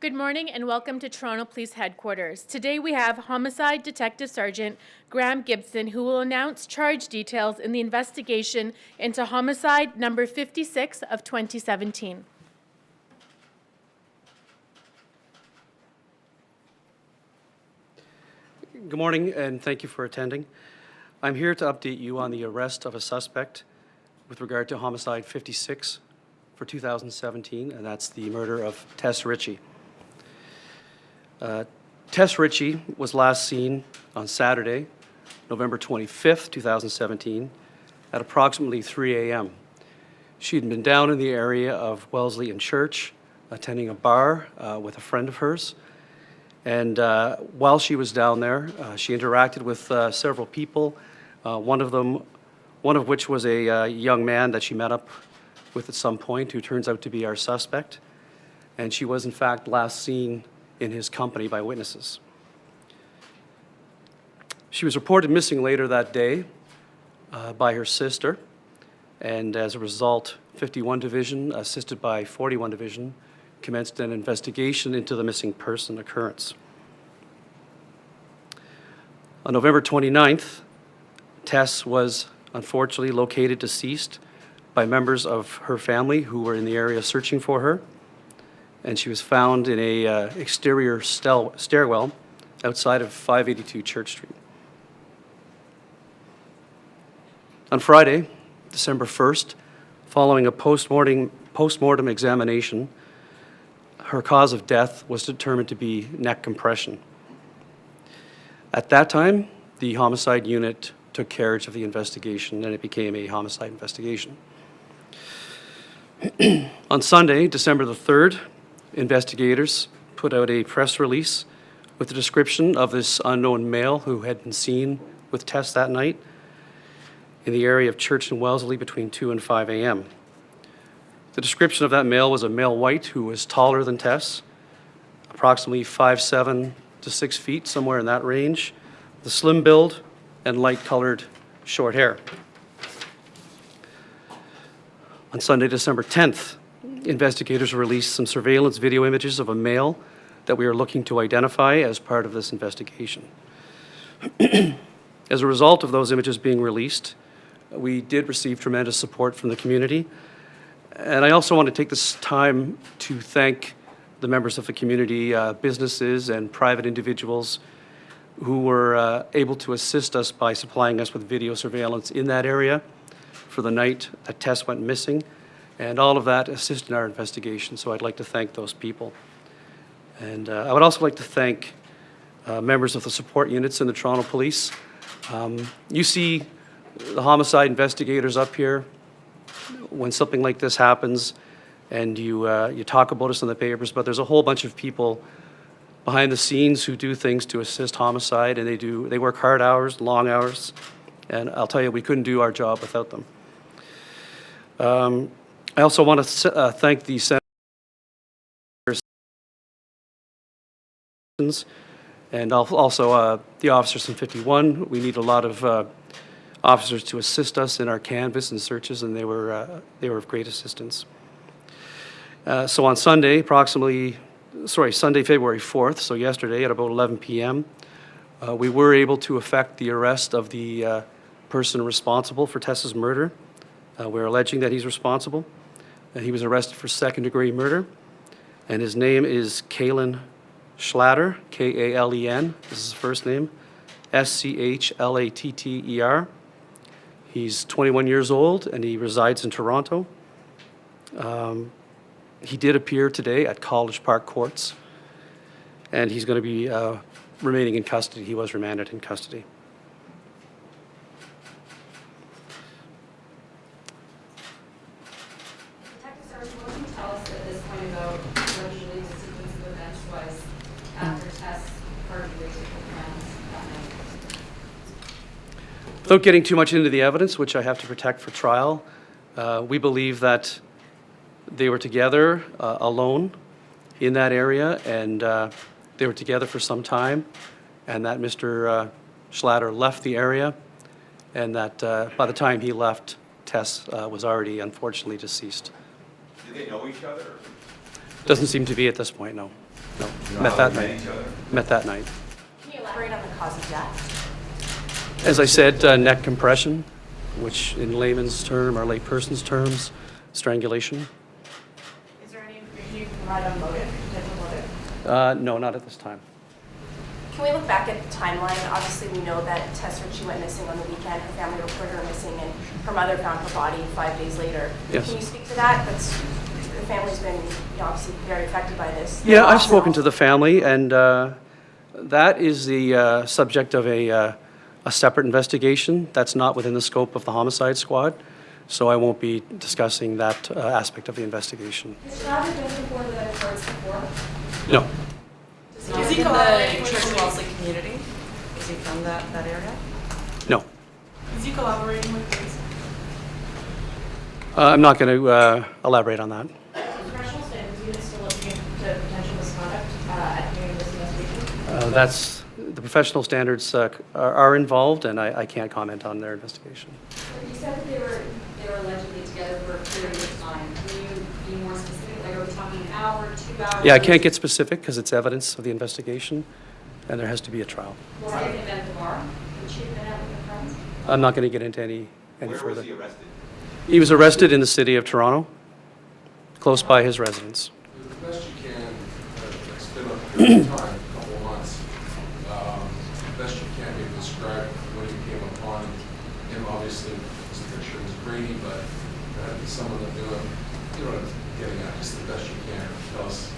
Good morning and welcome to Toronto Police Headquarters. Today we have Homicide Detective Sergeant Graham Gibson, who will announce charge details in the investigation into homicide number 56 of 2017. Good morning and thank you for attending. I'm here to update you on the arrest of a suspect with regard to homicide 56 for 2017, and that's the murder of Tess Richey. Tess Richey was last seen on Saturday, November 25th, 2017, at approximately 3 a.m. She had been down in the area of Wellesley and Church, attending a bar with a friend of hers. And while she was down there, she interacted with several people, one of which was a young man that she met up with at some point, who turns out to be our suspect. And she was, in fact, last seen in his company by witnesses. She was reported missing later that day by her sister, and as a result, 51 Division, assisted by 41 Division, commenced an investigation into the missing person occurrence. On November 29th, Tess was unfortunately located deceased by members of her family who were in the area searching for her, and she was found in a exterior stairwell outside of 582 Church Street. On Friday, December 1st, following a post-mortem examination, her cause of death was determined to be neck compression. At that time, the homicide unit took carriage of the investigation, and it became a homicide investigation. On Sunday, December the 3rd, investigators put out a press release with a description of this unknown male who had been seen with Tess that night in the area of Church and Wellesley between 2 and 5 a.m. The description of that male was a male white who was taller than Tess, approximately 5'7" to 6 feet, somewhere in that range, the slim build and light-colored short hair. On Sunday, December 10th, investigators released some surveillance video images of a male that we are looking to identify as part of this investigation. As a result of those images being released, we did receive tremendous support from the community. And I also want to take this time to thank the members of the community, businesses and private individuals who were able to assist us by supplying us with video surveillance in that area for the night that Tess went missing. And all of that assisted in our investigation, so I'd like to thank those people. And I would also like to thank members of the support units in the Toronto Police. You see the homicide investigators up here when something like this happens, and you talk about us in the papers, but there's a whole bunch of people behind the scenes who do things to assist homicide, and they work hard hours, long hours, and I'll tell you, we couldn't do our job without them. I also want to thank the senators and also the officers in 51. We need a lot of officers to assist us in our canvass and searches, and they were of great assistance. So on Sunday, Sunday, February 4th, so yesterday at about 11 p.m., we were able to effect the arrest of the person responsible for Tess's murder. We're alleging that he's responsible. He was arrested for second-degree murder, and his name is Kalen Schlatter, K-A-L-E-N, this is his first name, S-C-H-L-A-T-T-E-R. He's 21 years old, and he resides in Toronto. He did appear today at College Park Courts, and he's going to be remaining in custody. He was remanded in custody. Detective Sergeant, what can you tell us at this point about what usually the sequence of events was after Tess parted ways with her friends that night? Without getting too much into the evidence, which I have to protect for trial, we believe that they were together alone in that area, and they were together for some time, and that Mr. Schlatter left the area, and that by the time he left, Tess was already unfortunately deceased. Do they know each other? Doesn't seem to be at this point, no. Met that night. Met that night. Can you elaborate on the cause of death? As I said, neck compression, which in layman's term or layperson's terms, strangulation. Is there any information you can provide on motive, potential motive? No, not at this time. Can we look back at the timeline? Obviously, we know that Tess Richey went missing on the weekend. Her family reported her missing, and her mother found her body 5 days later. Yes. Can you speak to that? The family's been obviously very affected by this. Yeah, I've spoken to the family, and that is the subject of a separate investigation. That's not within the scope of the homicide squad, so I won't be discussing that aspect of the investigation. Has Chad been before the courts before? No. Is he collaborating with the Wellesley community? Is he from that area? No. Is he collaborating with police? I'm not going to elaborate on that. Professional standards unit still looking into potential misconduct at the end of this investigation? That's the professional standards are involved, and I can't comment on their investigation. You said that they were allegedly together for a period of time. Can you be more specific? Like, are we talking an hour, 2 hours? Yeah, I can't get specific because it's evidence of the investigation, and there has to be a trial. Was there an event at the bar? Would she have been out with her friends? I'm not going to get into any Where further. was he arrested? He was arrested in the city of Toronto, close by his residence. The best you can, it's been a period of time, a couple of months. The best you can maybe describe when you came upon him. Obviously, this picture was grainy, but there had to be someone that knew him. You know what I'm getting at, just the best you can. Tell us.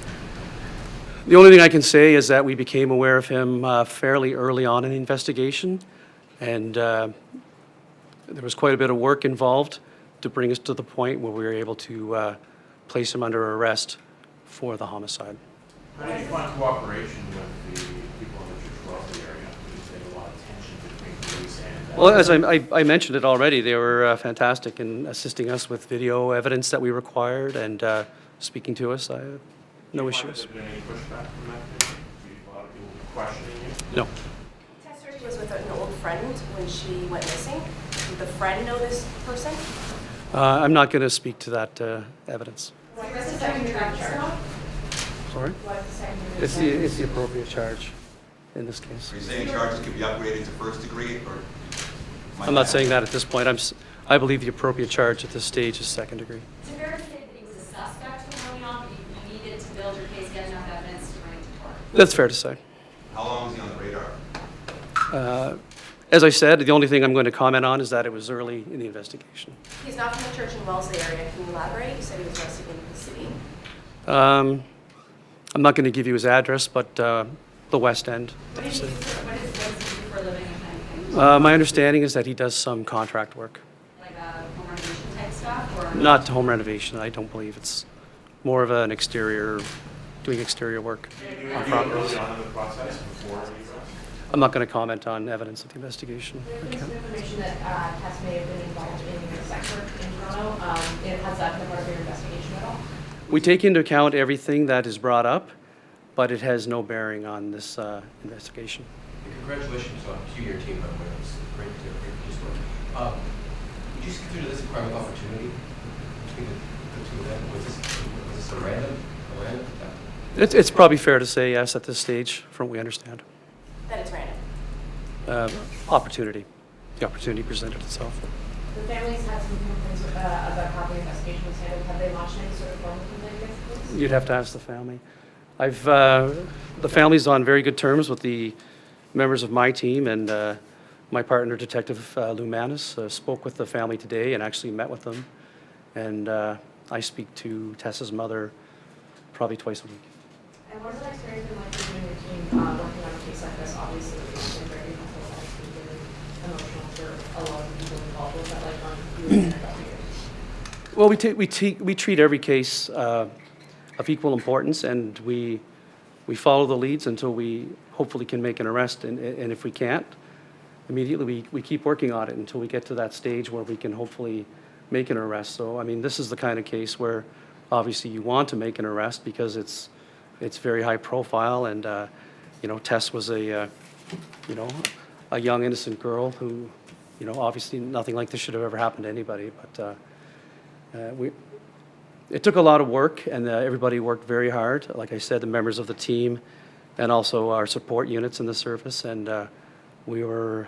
The only thing I can say is that we became aware of him fairly early on in the investigation, and there was quite a bit of work involved to bring us to the point where we were able to place him under arrest for the homicide. How did you find cooperation with the people in the Wellesley area? Did you say a lot of tension between police and... Well, as I mentioned it already, they were fantastic in assisting us with video evidence that we required and speaking to us. I have no issues. Has there been any pushback from that? Did a lot of people questioning you? No. Tess Richey was with an old friend when she went missing. Did the friend know this person? I'm not going to speak to that evidence. What's the second charge? Sorry? What's the second It's the appropriate charge in this case. Are you saying charges could be upgraded to first degree, or? I'm not saying that at this point. I believe the appropriate charge at this stage is second degree. Is it fair to say that he was a suspect when going on, but you needed to build your case, get enough evidence to bring it to court? That's fair to say. How long was he on the radar? As I said, the only thing I'm going to comment on is that it was early in the investigation. He's not from the church in Wellesley area. Can you elaborate? You said he was arrested in the city. I'm not going to give you his address, but the West End. What does he do for a living and kind of thing? My understanding is that he does some contract work. Like home renovation type stuff, or? Not home renovation, I don't believe. It's more of an exterior, doing exterior work on properties. Early on in the process before the arrest? I'm not going to comment on evidence of the investigation. I There's can't. some information that Tess may have been involved in sex work in Toronto. Has that been part of your investigation at all? We take into account everything that is brought up, but it has no bearing on this investigation. Congratulations to your team, by the way. It's great to hear story. Would you consider this a crime of opportunity between the two of them? Was this a random attack? It's probably fair to say yes at this stage, from what we understand. That it's random. Opportunity. The opportunity presented itself. The families had some complaints about how the investigation was handled. Have they launched any sort of formal complaint against the police? You'd have to ask the family. The family's on very good terms with the members of my team, and my partner, Detective Lou Manis, spoke with the family today and actually met with them. And I speak to Tessa's mother probably twice a week. And what has that experience been like for you and your team working on a case like this? Obviously, it's been very difficult and very emotional for a lot of people involved. What's that like on you and your investigators? Well, we treat every case of equal importance, and we follow the leads until we hopefully can make an arrest. And if we can't, immediately we keep working on it until we get to that stage where we can hopefully make an arrest. So, I mean, this is the kind of case where obviously you want to make an arrest because it's very high profile, and you know, Tess was a young innocent girl who, you know, obviously nothing like this should have ever happened to anybody. But it took a lot of work, and everybody worked very hard. Like I said, the members of the team and also our support units in the service, and we were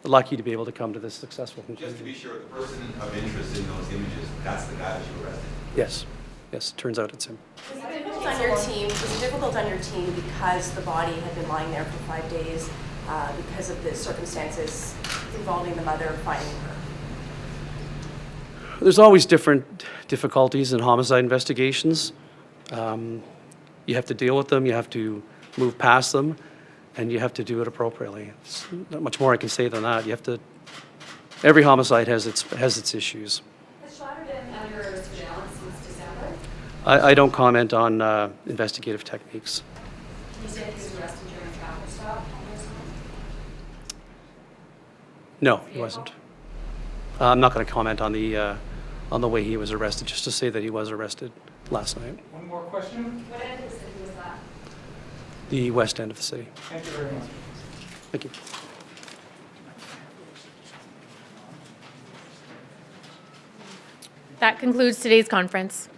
lucky to be able to come to this successful conclusion. Just to be sure, the person of interest in those images, that's the guy that you arrested? Yes, yes, it turns out it's him. Was it difficult on your team? Was it difficult on your team because the body had been lying there for 5 days, because of the circumstances involving the mother finding her? There's always different difficulties in homicide investigations. You have to deal with them, you have to move past them, and you have to do it appropriately. It's not much more I can say than that. You have to. Every homicide has its issues. Has Schlatter been under surveillance since December? I don't comment on investigative techniques. You said he was arrested during a traffic stop. No, he wasn't. I'm not going to comment on the way he was arrested, just to say that he was arrested last night. One more question? What end of the city was that? The west end of the city. Thank you very much. Thank you. That concludes today's conference.